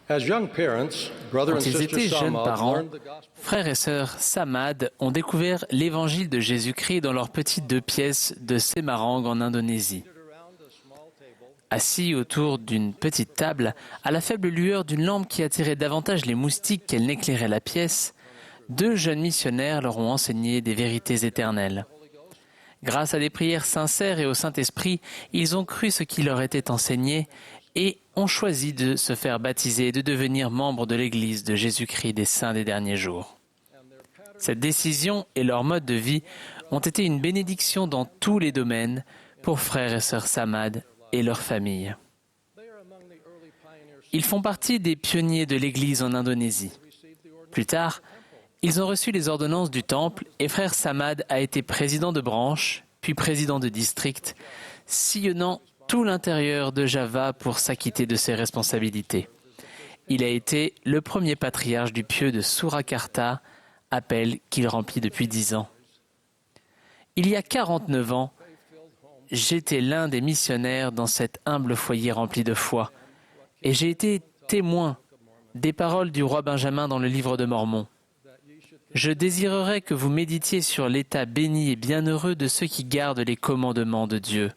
Quand ils étaient jeunes parents, frères et sœurs Samad ont découvert l'évangile de Jésus-Christ dans leurs petites 2 pièces de Semarang en Indonésie. Assis autour d'une petite table, à la faible lueur d'une lampe qui attirait davantage les moustiques qu'elle n'éclairait la pièce, 2 jeunes missionnaires leur ont enseigné des vérités éternelles. Grâce à des prières sincères et au Saint-Esprit, ils ont cru ce qui leur était enseigné et ont choisi de se faire baptiser et de devenir membres de l'Église de Jésus-Christ des Saints des derniers jours. Cette décision et leur mode de vie ont été une bénédiction dans tous les domaines pour frères et sœurs Samad et leurs familles. Ils font partie des pionniers de l'Église en Indonésie. Plus tard, ils ont reçu les ordonnances du Temple et frère Samad a été président de branche, puis président de district, sillonnant tout l'intérieur de Java pour s'acquitter de ses responsabilités. Il a été le premier patriarche du pieu de Surakarta, appel qu'il remplit depuis 10 ans. Il y a 49 ans, j'étais l'un des missionnaires dans cet humble foyer rempli de foi, et j'ai été témoin des paroles du roi Benjamin dans le livre de Mormon. Je désirerais que vous méditiez sur l'état béni et bienheureux de ceux qui gardent les commandements de Dieu.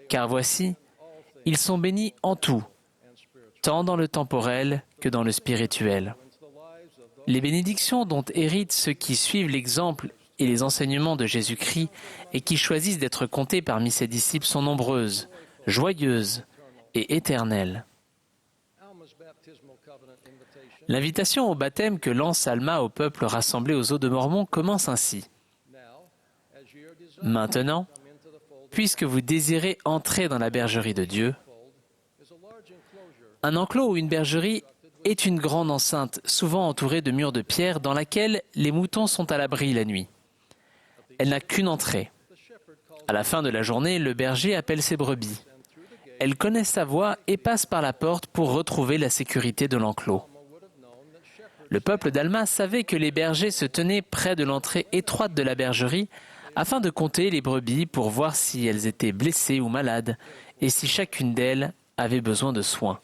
Car voici, ils sont bénis en tout, tant dans le temporel que dans le spirituel. Les bénédictions dont héritent ceux qui suivent l'exemple et les enseignements de Jésus-Christ et qui choisissent d'être comptés parmi ses disciples sont nombreuses, joyeuses et éternelles. L'invitation au baptême que lance Alma au peuple rassemblé aux eaux de Mormon commence ainsi. Maintenant, puisque vous désirez entrer dans la bergerie de Dieu, un enclos ou une bergerie est une grande enceinte, souvent entourée de murs de pierre, dans laquelle les moutons sont à l'abri la nuit. Elle n'a qu'une entrée. À la fin de la journée, le berger appelle ses brebis. Elles connaissent sa voix et passent par la porte pour retrouver la sécurité de l'enclos. Le peuple d'Alma savait que les bergers se tenaient près de l'entrée étroite de la bergerie afin de compter les brebis pour voir si elles étaient blessées ou malades et si chacune d'elles avait besoin de soins.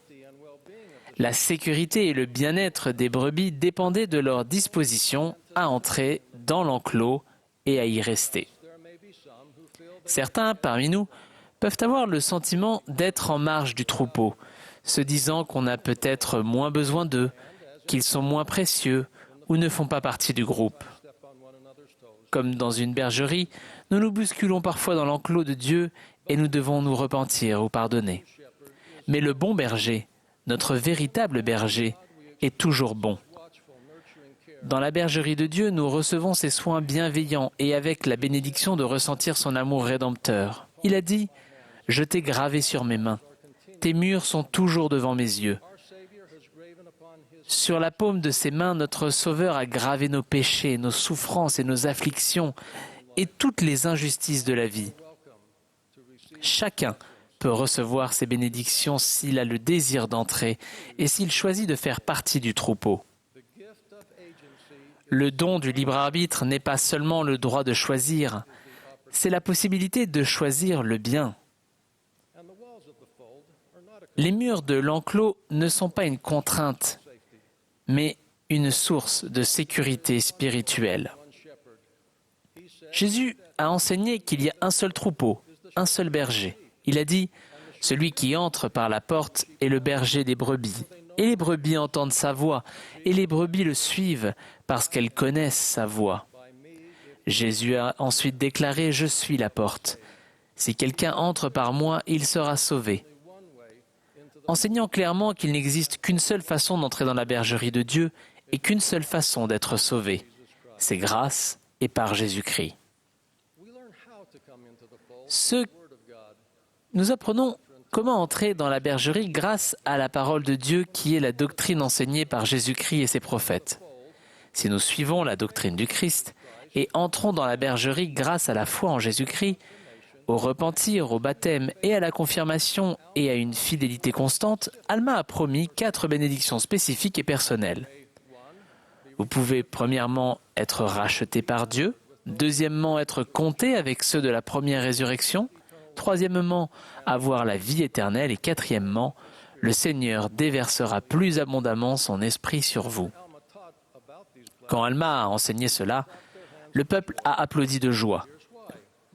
La sécurité et le bien-être des brebis dépendaient de leur disposition à entrer dans l'enclos et à y rester. Certains parmi nous peuvent avoir le sentiment d'être en marge du troupeau, se disant qu'on a peut-être moins besoin d'eux, qu'ils sont moins précieux ou ne font pas partie du groupe. Comme dans une bergerie, nous nous bousculons parfois dans l'enclos de Dieu et nous devons nous repentir ou pardonner. Mais le bon berger, notre véritable berger, est toujours bon. Dans la bergerie de Dieu, nous recevons ses soins bienveillants et avec la bénédiction de ressentir son amour rédempteur. Il a dit « Je t'ai gravé sur mes mains. Tes murs sont toujours devant mes yeux. » Sur la paume de ses mains, notre Sauveur a gravé nos péchés, nos souffrances et nos afflictions et toutes les injustices de la vie. Chacun peut recevoir ces bénédictions s'il a le désir d'entrer et s'il choisit de faire partie du troupeau. Le don du libre arbitre n'est pas seulement le droit de choisir, c'est la possibilité de choisir le bien. Les murs de l'enclos ne sont pas une contrainte, mais une source de sécurité spirituelle. Jésus a enseigné qu'il y a un seul troupeau, un seul berger. Il a dit « Celui qui entre par la porte est le berger des brebis. Et les brebis entendent sa voix, et les brebis le suivent parce qu'elles connaissent sa voix. » Jésus a ensuite déclaré « Je suis la porte. Si quelqu'un entre par moi, il sera sauvé. » Enseignant clairement qu'il n'existe qu'une seule façon d'entrer dans la bergerie de Dieu et qu'une seule façon d'être sauvé. C'est grâce et par Jésus-Christ. Nous apprenons comment entrer dans la bergerie grâce à la parole de Dieu qui est la doctrine enseignée par Jésus-Christ et ses prophètes. Si nous suivons la doctrine du Christ et entrons dans la bergerie grâce à la foi en Jésus-Christ, au repentir, au baptême et à la confirmation et à une fidélité constante, Alma a promis 4 bénédictions spécifiques et personnelles. Vous pouvez premièrement être racheté par Dieu, deuxièmement être compté avec ceux de la première résurrection, troisièmement avoir la vie éternelle et quatrièmement le Seigneur déversera plus abondamment son esprit sur vous. » Quand Alma a enseigné cela, le peuple a applaudi de joie.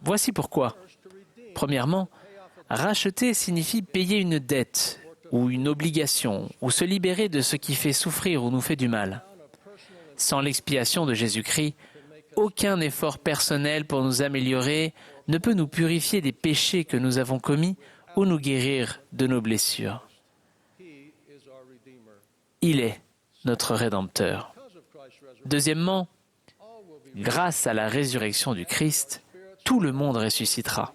Voici pourquoi. Premièrement, racheter signifie payer une dette ou une obligation ou se libérer de ce qui fait souffrir ou nous fait du mal. Sans l'expiation de Jésus-Christ, aucun effort personnel pour nous améliorer ne peut nous purifier des péchés que nous avons commis ou nous guérir de nos blessures. Il est notre Rédempteur. Deuxièmement, grâce à la résurrection du Christ, tout le monde ressuscitera.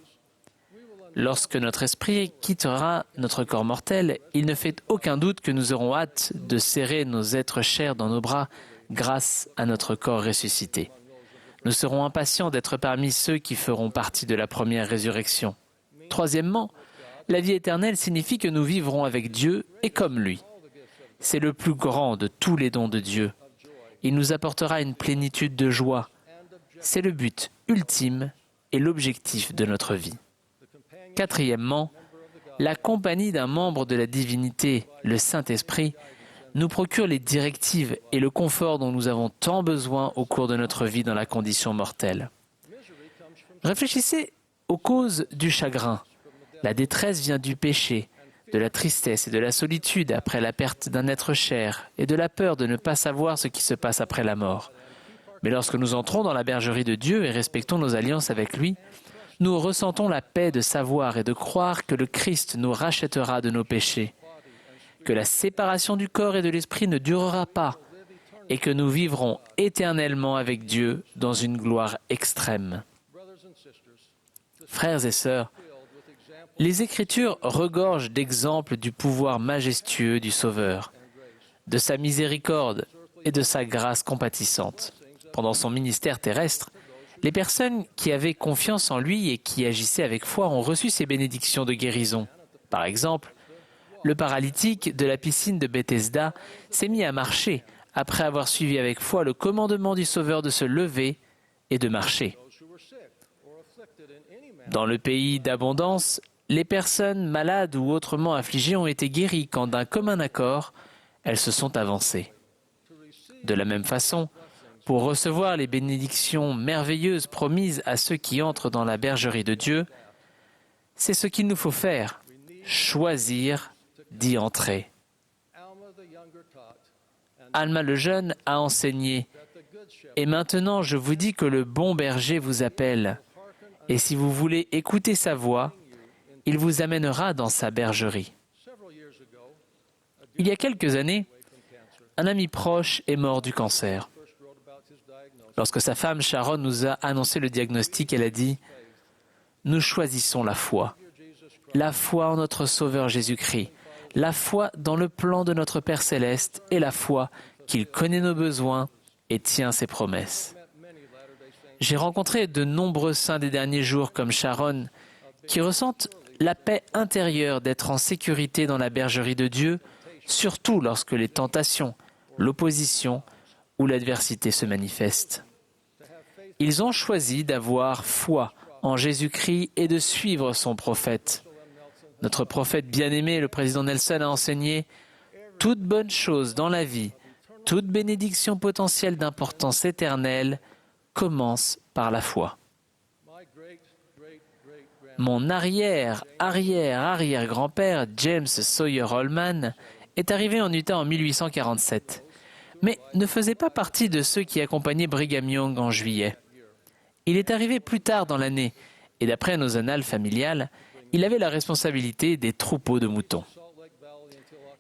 Lorsque notre esprit quittera notre corps mortel, il ne fait aucun doute que nous aurons hâte de serrer nos êtres chers dans nos bras grâce à notre corps ressuscité. Nous serons impatients d'être parmi ceux qui feront partie de la première résurrection. Troisièmement, la vie éternelle signifie que nous vivrons avec Dieu et comme lui. C'est le plus grand de tous les dons de Dieu. Il nous apportera une plénitude de joie. C'est le but ultime et l'objectif de notre vie. Quatrièmement, la compagnie d'un membre de la divinité, le Saint-Esprit, nous procure les directives et le confort dont nous avons tant besoin au cours de notre vie dans la condition mortelle. Réfléchissez aux causes du chagrin. La détresse vient du péché, de la tristesse et de la solitude après la perte d'un être cher et de la peur de ne pas savoir ce qui se passe après la mort. Mais lorsque nous entrons dans la bergerie de Dieu et respectons nos alliances avec lui, nous ressentons la paix de savoir et de croire que le Christ nous rachètera de nos péchés, que la séparation du corps et de l'esprit ne durera pas et que nous vivrons éternellement avec Dieu dans une gloire extrême. Frères et sœurs, les Écritures regorgent d'exemples du pouvoir majestueux du Sauveur, de sa miséricorde et de sa grâce compatissante. Pendant son ministère terrestre, les personnes qui avaient confiance en lui et qui agissaient avec foi ont reçu ses bénédictions de guérison. Par exemple, le paralytique de la piscine de Bethesda s'est mis à marcher après avoir suivi avec foi le commandement du Sauveur de se lever et de marcher. Dans le pays d'abondance, les personnes malades ou autrement affligées ont été guéries quand d'un commun accord, elles se sont avancées. De la même façon, pour recevoir les bénédictions merveilleuses promises à ceux qui entrent dans la bergerie de Dieu, c'est ce qu'il nous faut faire, choisir d'y entrer. Alma le jeune a enseigné, « Et maintenant je vous dis que le bon berger vous appelle, et si vous voulez écouter sa voix, il vous amènera dans sa bergerie. » Il y a quelques années, un ami proche est mort du cancer. Lorsque sa femme Sharon nous a annoncé le diagnostic, elle a dit « Nous choisissons la foi en notre Sauveur Jésus-Christ, la foi dans le plan de notre Père Céleste et la foi qu'il connaît nos besoins et tient ses promesses. » J'ai rencontré de nombreux saints des derniers jours comme Sharon qui ressentent la paix intérieure d'être en sécurité dans la bergerie de Dieu, surtout lorsque les tentations, l'opposition ou l'adversité se manifestent. Ils ont choisi d'avoir foi en Jésus-Christ et de suivre son prophète. Notre prophète bien-aimé, le président Nelson, a enseigné « Toute bonne chose dans la vie, toute bénédiction potentielle d'importance éternelle commence par la foi. » Mon arrière-arrière-arrière-grand-père, James Sawyer Holman, est arrivé en Utah en 1847, mais ne faisait pas partie de ceux qui accompagnaient Brigham Young en juillet. Il est arrivé plus tard dans l'année, et d'après nos annales familiales, il avait la responsabilité des troupeaux de moutons.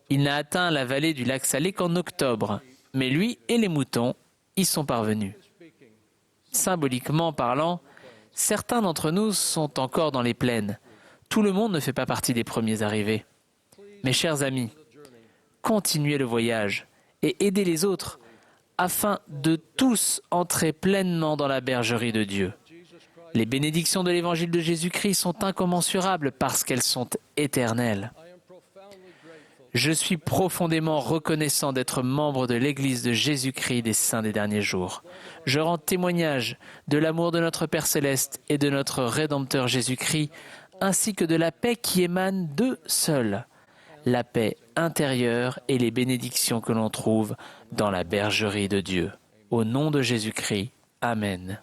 Il n'a atteint la vallée du lac Salé qu'en octobre, mais lui et les moutons y sont parvenus. Symboliquement parlant, certains d'entre nous sont encore dans les plaines. Tout le monde ne fait pas partie des premiers arrivés. Mes chers amis, continuez le voyage et aidez les autres afin de tous entrer pleinement dans la bergerie de Dieu. Les bénédictions de l'évangile de Jésus-Christ sont incommensurables parce qu'elles sont éternelles. Je suis profondément reconnaissant d'être membre de l'Église de Jésus-Christ des Saints des derniers jours. Je rends témoignage de l'amour de notre Père Céleste et de notre Rédempteur Jésus-Christ, ainsi que de la paix qui émane d'eux seuls. la paix intérieure et les bénédictions que l'on trouve dans la bergerie de Dieu. Au nom de Jésus-Christ, Amen.